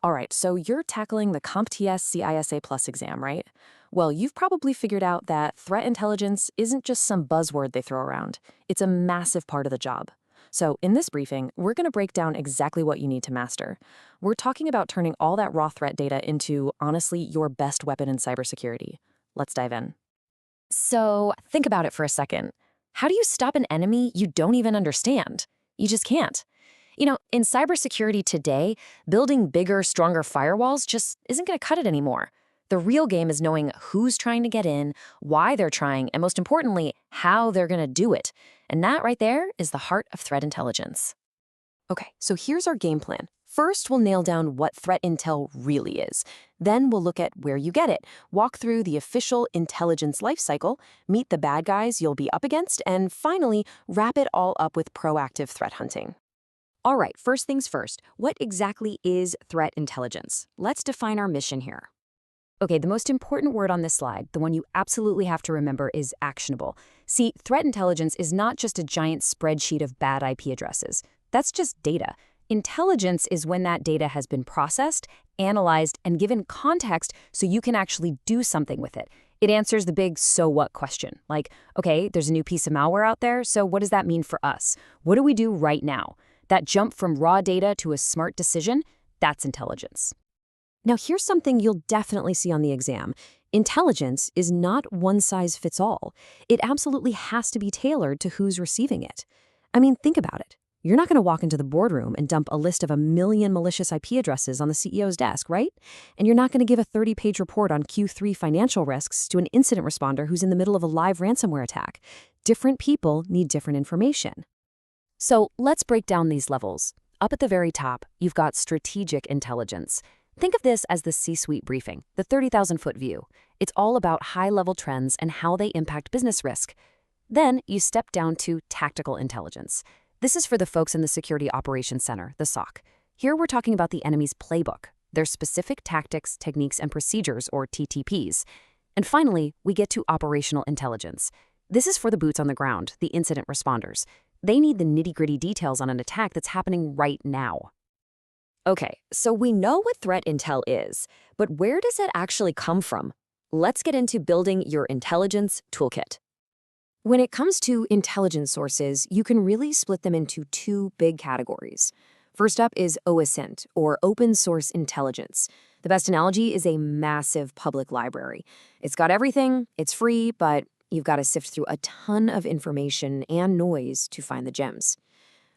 All right, so you're tackling the CompTIA CISA Plus exam, right? Well, you've probably figured out that threat intelligence isn't just some buzzword they throw around. It's a massive part of the job. So, in this briefing, we're going to break down exactly what you need to master. We're talking about turning all that raw threat data into, honestly, your best weapon in cybersecurity. Let's dive in. So, think about it for a second. How do you stop an enemy you don't even understand? You just can't. In cybersecurity today, building bigger, stronger firewalls just isn't going to cut it anymore. The real game is knowing who's trying to get in, why they're trying, and most importantly, how they're going to do it. And that right there is the heart of threat intelligence. Okay, so here's our game plan. First, we'll nail down what threat intel really is. Then we'll look at where you get it, walk through the official intelligence lifecycle, meet the bad guys you'll be up against, and finally, wrap it all up with proactive threat hunting. All right, first things first, what exactly is threat intelligence? Let's define our mission here. Okay, the most important word on this slide, the one you absolutely have to remember, is actionable. See, threat intelligence is not just a giant spreadsheet of bad IP addresses. That's just data. Intelligence is when that data has been processed, analyzed, and given context so you can actually do something with it. It answers the big so what question, like, okay, there's a new piece of malware out there, so what does that mean for us? What do we do right now? That jump from raw data to a smart decision, that's intelligence. Now, here's something you'll definitely see on the exam. Intelligence is not one size fits all. It absolutely has to be tailored to who's receiving it. I mean, think about it. You're not going to walk into the boardroom and dump a list of 1 million malicious IP addresses on the CEO's desk, right? And you're not going to give a 30-page report on Q3 financial risks to an incident responder who's in the middle of a live ransomware attack. Different people need different information. So let's break down these levels. Up at the very top, you've got strategic intelligence. Think of this as the C-suite briefing, the 30,000-foot view. It's all about high-level trends and how they impact business risk. Then you step down to tactical intelligence. This is for the folks in the Security Operations Center, the SOC. Here we're talking about the enemy's playbook, their specific tactics, techniques, and procedures, or TTPs. And finally, we get to operational intelligence. This is for the boots on the ground, the incident responders. They need the nitty-gritty details on an attack that's happening right now. Okay, so we know what threat intel is, but where does it actually come from? Let's get into building your intelligence toolkit. When it comes to intelligence sources, you can really split them into two big categories. First up is OSINT, or open source intelligence. The best analogy is a massive public library. It's got everything, it's free, but you've got to sift through a ton of information and noise to find the gems.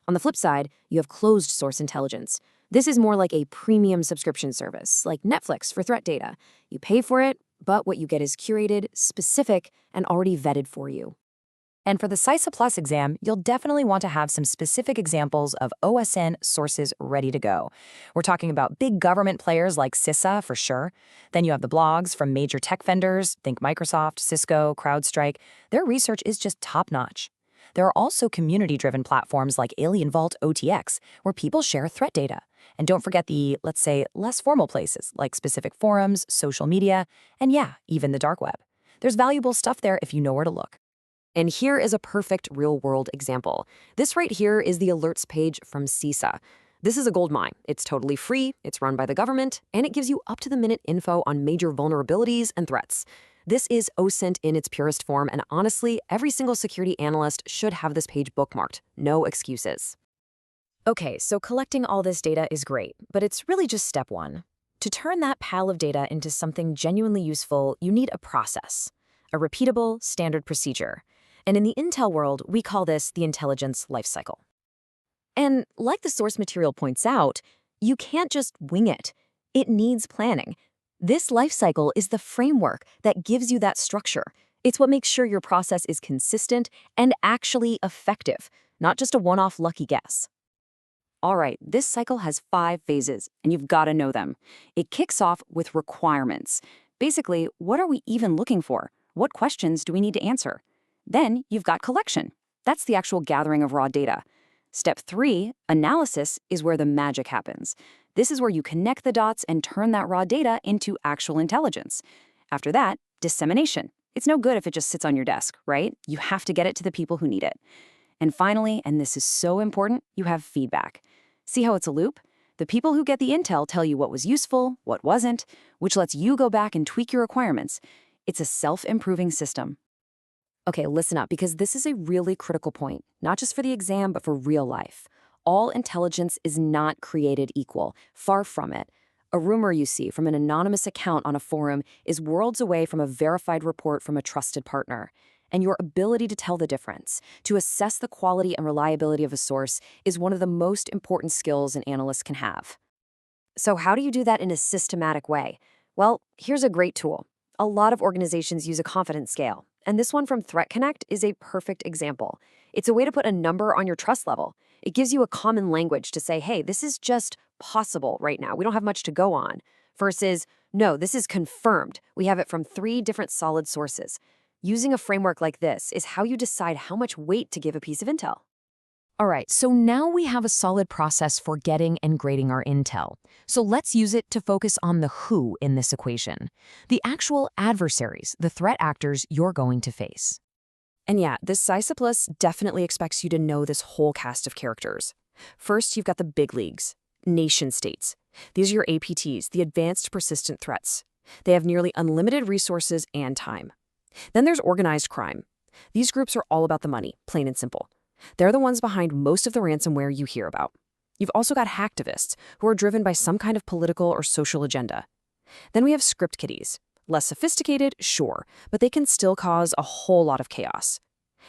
On the flip side, you have closed source intelligence. This is more like a premium subscription service, like Netflix for threat data. You pay for it, but what you get is curated, specific, and already vetted for you. And for the CySA Plus exam, you'll definitely want to have some specific examples of OSN sources ready to go. We're talking about big government players like CySA for sure. Then you have the blogs from major tech vendors, think Microsoft, Cisco, CrowdStrike. Their research is just top-notch. There are also community-driven platforms like Alien Vault OTX, where people share threat data. And don't forget the, let's say, less formal places like specific forums, social media, and yeah, even the dark web. There's valuable stuff there if you know where to look. And here is a perfect real-world example. This right here is the alerts page from CySA. This is a gold mine. It's totally free, it's run by the government, and it gives you up-to-the-minute info on major vulnerabilities and threats. This is OSINT in its purest form, and honestly, every single security analyst should have this page bookmarked. No excuses. Okay, so collecting all this data is great, but it's really just step one. To turn that pile of data into something genuinely useful, you need a process, a repeatable, standard procedure. And in the intel world, we call this the intelligence lifecycle. And like the source material points out, you can't just wing it. It needs planning. This lifecycle is the framework that gives you that structure. It's what makes sure your process is consistent and actually effective, not just a one-off lucky guess. All right, this cycle has 5 phases, and you've got to know them. It kicks off with requirements. Basically, what are we even looking for? What questions do we need to answer? Then you've got collection. That's the actual gathering of raw data. Step 3, analysis, is where the magic happens. This is where you connect the dots and turn that raw data into actual intelligence. After that, dissemination. It's no good if it just sits on your desk, right? You have to get it to the people who need it. And finally, and this is so important, you have feedback. See how it's a loop? The people who get the intel tell you what was useful, what wasn't, which lets you go back and tweak your requirements. It's a self-improving system. Okay, listen up, because this is a really critical point, not just for the exam, but for real life. All intelligence is not created equal. Far from it. A rumor you see from an anonymous account on a forum is worlds away from a verified report from a trusted partner. And your ability to tell the difference, to assess the quality and reliability of a source, is one of the most important skills an analyst can have. So how do you do that in a systematic way? Well, here's a great tool. A lot of organizations use a confidence scale, and this one from Threat Connect is a perfect example. It's a way to put a number on your trust level. It gives you a common language to say, hey, this is just possible right now. We don't have much to go on. Versus, no, this is confirmed. We have it from 3 different solid sources. Using a framework like this is how you decide how much weight to give a piece of intel. All right, so now we have a solid process for getting and grading our intel. So let's use it to focus on the who in this equation, the actual adversaries, the threat actors you're going to face. And yeah, this CySA Plus definitely expects you to know this whole cast of characters. First, you've got the big leagues, nation states. These are your APTs, the advanced persistent threats. They have nearly unlimited resources and time. Then there's organized crime. These groups are all about the money, plain and simple. They're the ones behind most of the ransomware you hear about. You've also got hacktivists, who are driven by some kind of political or social agenda. Then we have script kiddies. Less sophisticated, sure, but they can still cause a whole lot of chaos.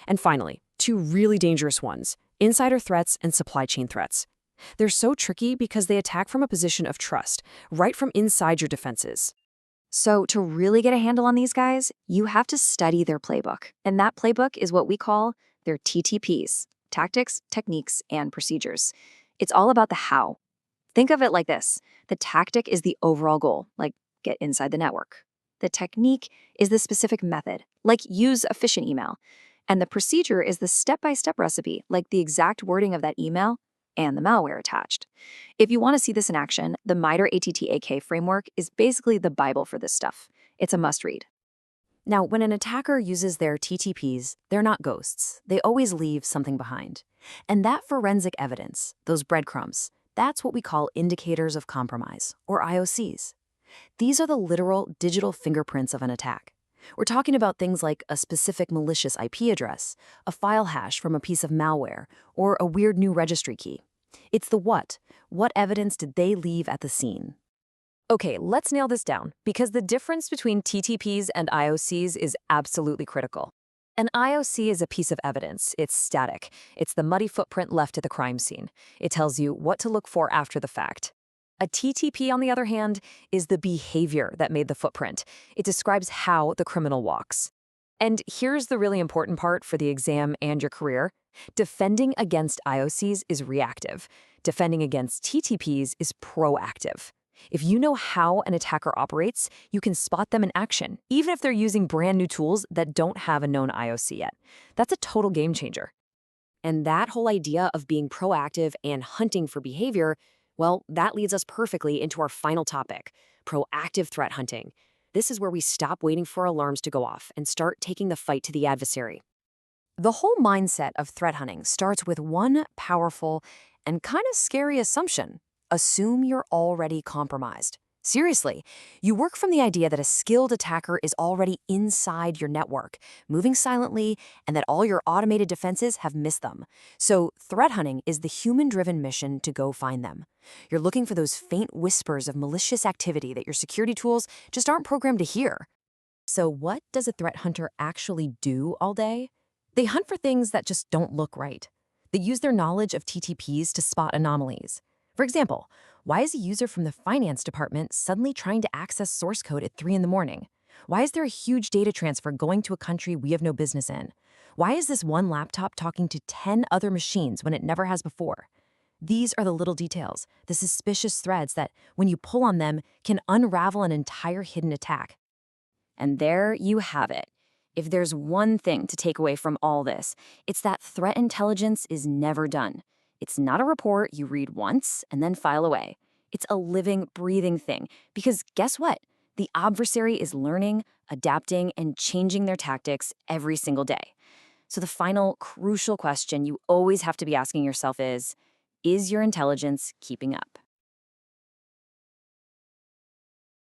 And finally, 2 really dangerous ones, insider threats and supply chain threats. They're so tricky because they attack from a position of trust, right from inside your defenses. So to really get a handle on these guys, you have to study their playbook. And that playbook is what we call their TTPs, tactics, techniques, and procedures. It's all about the how. Think of it like this. The tactic is the overall goal, like get inside the network. The technique is the specific method, like use a phishing email. And the procedure is the step-by-step recipe, like the exact wording of that email and the malware attached. If you want to see this in action, the MITRE ATT-AK framework is basically the Bible for this stuff. It's a must-read. Now, when an attacker uses their TTPs, they're not ghosts. They always leave something behind. And that forensic evidence, those breadcrumbs, that's what we call indicators of compromise, or IOCs. These are the literal digital fingerprints of an attack. We're talking about things like a specific malicious IP address, a file hash from a piece of malware, or a weird new registry key. It's the what. What evidence did they leave at the scene? Okay, let's nail this down, because the difference between TTPs and IOCs is absolutely critical. An IOC is a piece of evidence. It's static. It's the muddy footprint left at the crime scene. It tells you what to look for after the fact. A TTP, on the other hand, is the behavior that made the footprint. It describes how the criminal walks. And here's the really important part for the exam and your career. Defending against IOCs is reactive. Defending against TTPs is proactive. If you know how an attacker operates, you can spot them in action, even if they're using brand new tools that don't have a known IOC yet. That's a total game changer. And that whole idea of being proactive and hunting for behavior, well, that leads us perfectly into our final topic, proactive threat hunting. This is where we stop waiting for alarms to go off and start taking the fight to the adversary. The whole mindset of threat hunting starts with one powerful and kind of scary assumption. Assume you're already compromised. Seriously, you work from the idea that a skilled attacker is already inside your network, moving silently, and that all your automated defenses have missed them. So threat hunting is the human-driven mission to go find them. You're looking for those faint whispers of malicious activity that your security tools just aren't programmed to hear. So what does a threat hunter actually do all day? They hunt for things that just don't look right. They use their knowledge of TTPs to spot anomalies. For example, why is a user from the finance department suddenly trying to access source code at 3 in the morning? Why is there a huge data transfer going to a country we have no business in? Why is this one laptop talking to 10 other machines when it never has before? These are the little details, the suspicious threads that, when you pull on them, can unravel an entire hidden attack. And there you have it. If there's one thing to take away from all this, it's that threat intelligence is never done. It's not a report you read once and then file away. It's a living, breathing thing. Because guess what? The adversary is learning, adapting, and changing their tactics every single day. So the final crucial question you always have to be asking yourself is your intelligence keeping up?